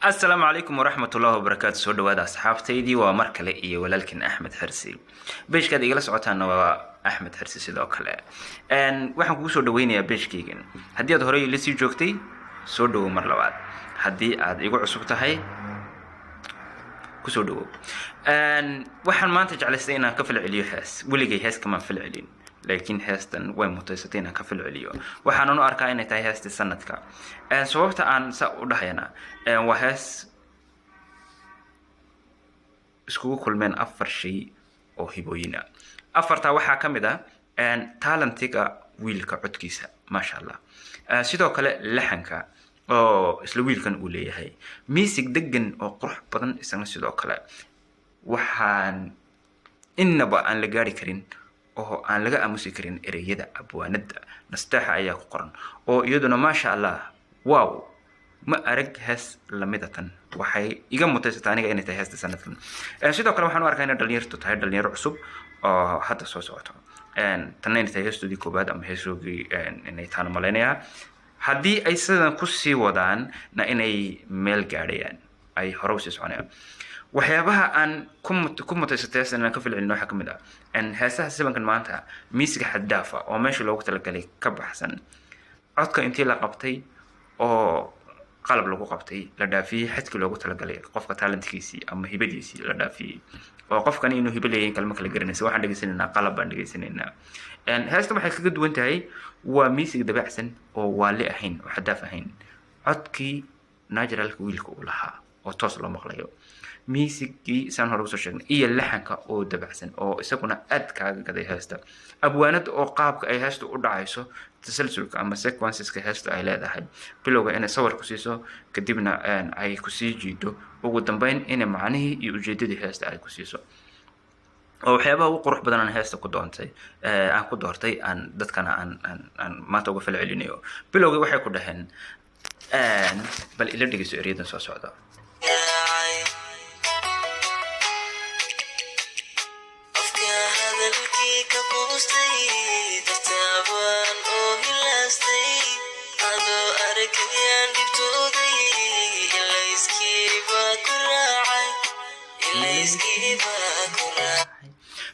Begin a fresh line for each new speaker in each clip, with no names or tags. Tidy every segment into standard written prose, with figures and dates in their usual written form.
السلام عليكم ورحمة الله وبركاته. سو دhowaad asxaabtaydii waa mar kale iyo walaalkin Axmed Xirsi. Beeshkaad igala socotaan waa Axmed Xirsi sidoo kale. Waxaan kugu soo dhaweynayaa beeshkaygan. Haddii aad hore ila sii joogtay, soo dhawow mar labaad. Haddii aad igu cusub tahay, ku soo dhawow. Waxaan maanta jeclaystay inaan ka falceliyo hees. Weligay hees kama falcelin. لكن هاستن وين متوسطين كفل عليو وحنا نأركا إن تاي هاست السنة سببت أن سأقولها هنا وهاس سكو كل من أفر شيء أو هبوينا أفر تاوحا كمدا أن تالنتيكا ويلكا عدكيسا ما شاء الله سيدو كلا لحنكا أو سلويل كان أولي هاي ميسك دقن أو قرح بدن إسانا سيدو كلا وحان إنبا أن لقاري كرين oo aan laga aamusi karin ereyada abwaanada nastaha ayaa ku qoran oo iyaduna ma sha Allah wow ma arag hees lamidatan waxay iga mutaysatay aniga inay tahay heesta sanadkan sidoo kale waxaan u arkaa in dhalinyartu tahay dhalinyaro cusub oo hadda soo socoto tan inay tahay heestudii koobaad ama heesogii inay taan maleynaya haddii ay sidan ku sii wadaan na inay meel gaarayaan ay hore u sii soconayaan waxyaabaha aan ku mutaysatay inaan ka filcilno waxa kamid ah ان هسه سبب كان معناتها ميسك حدافة أو ماشي لو قتل قلي كبحسن عدك أنتي لقبتي أو قلب لو قبتي لدافي حتى لو قتل قلي قف كتالنت كيسي أما هبليسي لدافي أو قف كان إنه هبلي كلمة كلا سواء عندك سننا قلب عندك سننا ان هسه طبعا حكيت وانت هاي وميسك ده بحسن أو والي أحين وحدافة حين عدكي ناجر لك ويلك ولها أو توصل مخليه ميسكي سان هروسو شغن إيه اللحنكا أو دبعسن أو إساقنا أدكا كده هاستا أبوانات أو قابك أي هاستو أدعيسو تسلسلك أما سيكوانسيس كهاستو أي لا داحي بلوغا إنا صور كسيسو كدبنا أن أي كسي جيدو وقدنبين إنا معنيه يوجيدي هاستا أي كسيسو أو حيابا وقروح بدن أن هاستا كدوانتي أن كدورتي أن دادكنا أن ما توقف العلينيو بلوغا وحي كدهن بل إلا ديكسو إريدن سو سعودا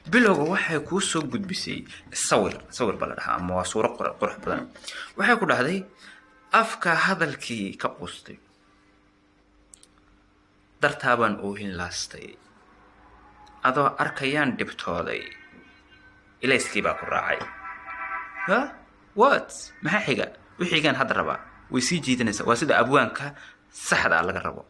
bilowga waxay ku soo gudbisay sawir baladaha ama suuro qurux badan waxay ku dhahday afka hadalkii ka qustay dartaaban oo hinlaastay adoo arkayaan dibtooday ilayskii baa ku raacay ha what maxaa xiga wixiigan hadda raba way sii jiidanaysaa waa sida abwaanka saxda laga rabo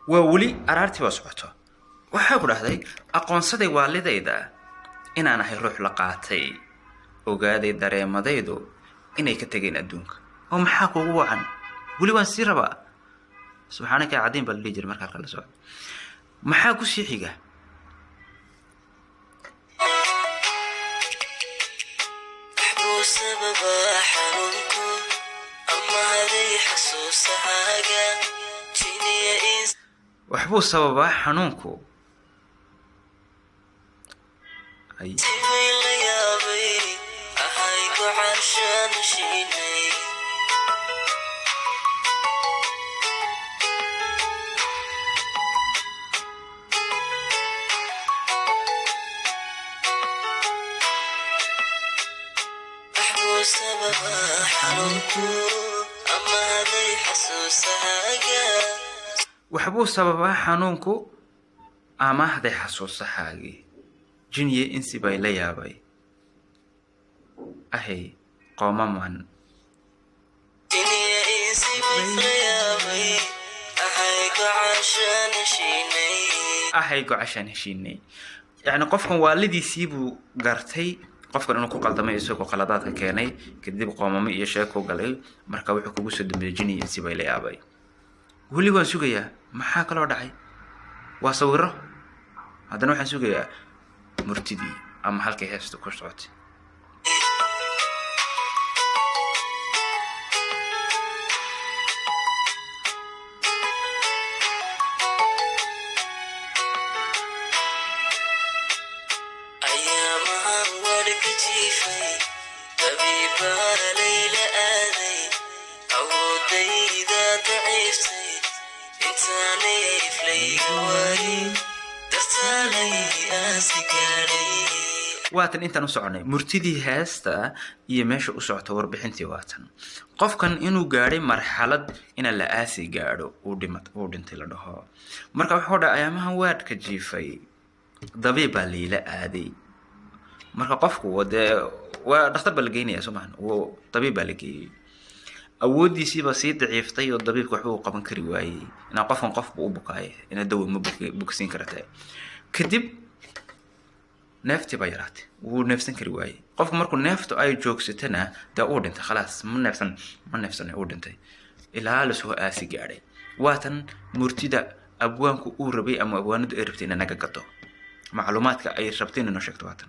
وولي أرارتي وصعته وحاول هذي أقون صدي والدي ذا إن أنا هيروح لقاتي وقادي دري مضيدو إني كتجين الدنك هم حاكوا وعن ولي وان سير بقى سبحانك يا عديم بالليجر مركز خلص سؤال ما حاكوا شيء حاجة سبب حنونكم أما هذه حسوس حاجة وحبو سبب حنونكو أي وحبو سبب حنونكو أما هذه حسوس حاجة وحبو سبب حنونكو أما هذا حسوس حاجي jiniye insi bay la yaabay ahay qoomaman ahay gocashaan heshiinay يعني qofkan waalidiisii buu gartay qofkan inuu ku qaldamay isagoo qaladaadka keenay kadib qoomamo iyo sheeko galay marka wuxuu kugu soo dambeeyay jiniye insi bay la yaabay weli waan sugayaa maxaa kala dhacay waa sawiro haddana waxaan sugayaa murtidii ama halkay heestu ku socotay waatan intaan u soconay murtidii heesta iyo meesha u socota warbixintii waatan qofkan inuu gaadhay marxalad ina la aasi gaadho uu dhintay la dhaho marka wuxuu dhahay ayaamahan waadka jiifay dabiib baa liila aaday marka qofku waa dhakhtar baa la geynaya soomaahan dabiib baa la geeyey awoodiisiiba sii daciiftay oo dabiibka waxba uu qaban kari waayey inaa qofkan qofba u bukaaya ina dawa ma bogsiin karata kadib neefti baa yaraatay wuu neefsan kari waayey qofku markuu neeftu ay joogsatana dee uu dhintay khalaas ma neefsan uu dhintay ilaa la soo aasi gaadhay waatan murtida abwaanku uu rabay ama abwaanadu ay rabtay inay naga gato macluumaadka ay rabtay inay noo sheegto waatan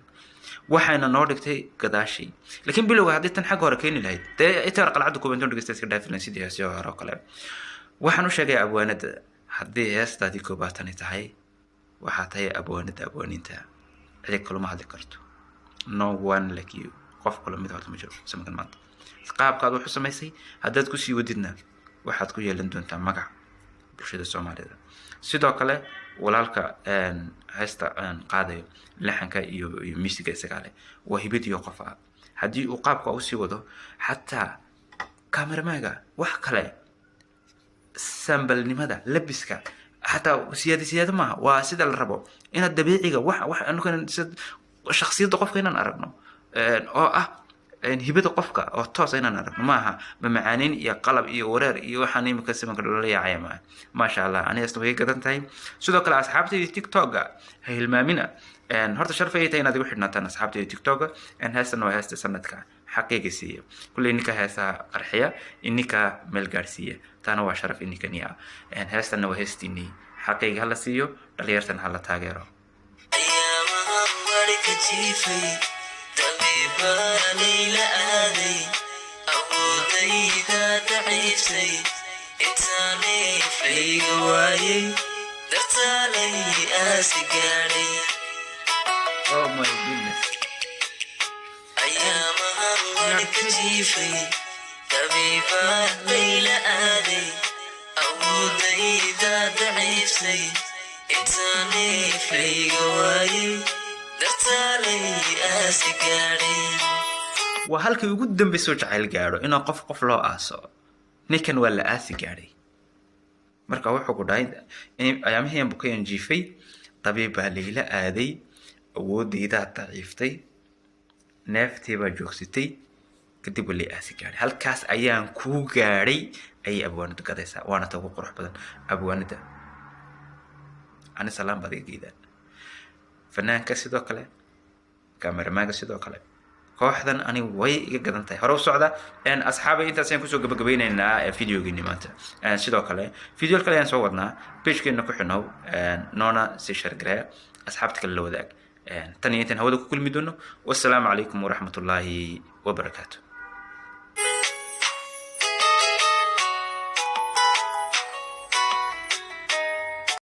waxayna noo dhigtay gadaashii laakiin bilowga haddii tan xagga hore keeni lahayd dee inta qalcadda kubantoon dhegeysta iska dhaafilan sidii heesyo hore oo kale waxaan u sheegay abwaanada haddii heestaadii koobaatani tahay waxaa tahay abwaanada abwaaninta cid kaluma hadli karto no one like you qof kale mid horta ma jiro samakan maanta qaabkaad wax u samaysay haddaad ku sii wadidna waxaad ku yeelan doontaa magac bulshada Soomaalida sidoo kale walaalka heesta qaadayo laxanka iyo musiga isagaale waa hibad iyo qof ah haddii uu qaabka u sii wado xataa kameramaga wax kale sambalnimada labiska حتى سيادة ما وسيد الربو إن الدبيعي wax أنو كان شخصية قفك إن أربنا إن هبة قفك أو توس إن أربنا معها بمعانين يا قلب يا ورر يا وحني مكسم كل يا عيما ما شاء الله أنا أستوي كذا تايم سودا كلا أصحابتي تيك توك هي المامنة إن هرت شرفة تاينا دي وحدنا تانا أصحابتي تيك توك إن هسه وهسه سنتك حقيقي سيء كل إنك هسه قرحية إنك ملقارسية تانا وشرف إنك نيا إن هسه وهستيني حقيقي هلا سيو دليرتن هلا تاجرو أيامها ورك تيفي طبيبة ليلى آدي أودي ذا تعيسي إنساني في قواي درتالي أسقاري Oh my goodness أيامها ورك تيفي طبيبة ليلى آدي أودي ذا تعيسي إنساني في قواي درتالي أسقاري وهلك يقدم بسوج عيل جارو إنه قف لا أسو نيكن ولا أسقاري مركا وحو قدايد أيام هي بكين جيفي طبيبة ليلى آدي أودي ذا تعيفتي نفتي بجوكستي كتب لي أسقاري هالكاس أيام كو جاري أي أبوان تقدسها وأنا توقع قروح بدن أبوان ده أنا سلام بدي جدا فنان كسيدو كله كاميرا ما كسيدو كله kooxdan ani way iga gadan tahay hore u socda asxaabay intaas ayaan kusoo gabagabaynaynaa fiidiyoogii maanta sidoo kale fiidiyoo kale ayaan soo wadnaa page-keena ku xidhnow noona si share gareeya asxaabta kale la wadaag tan iyo intaan hawada ku kulmi doono wassalaamu calaykum waraxmatullaahi wabarakaatu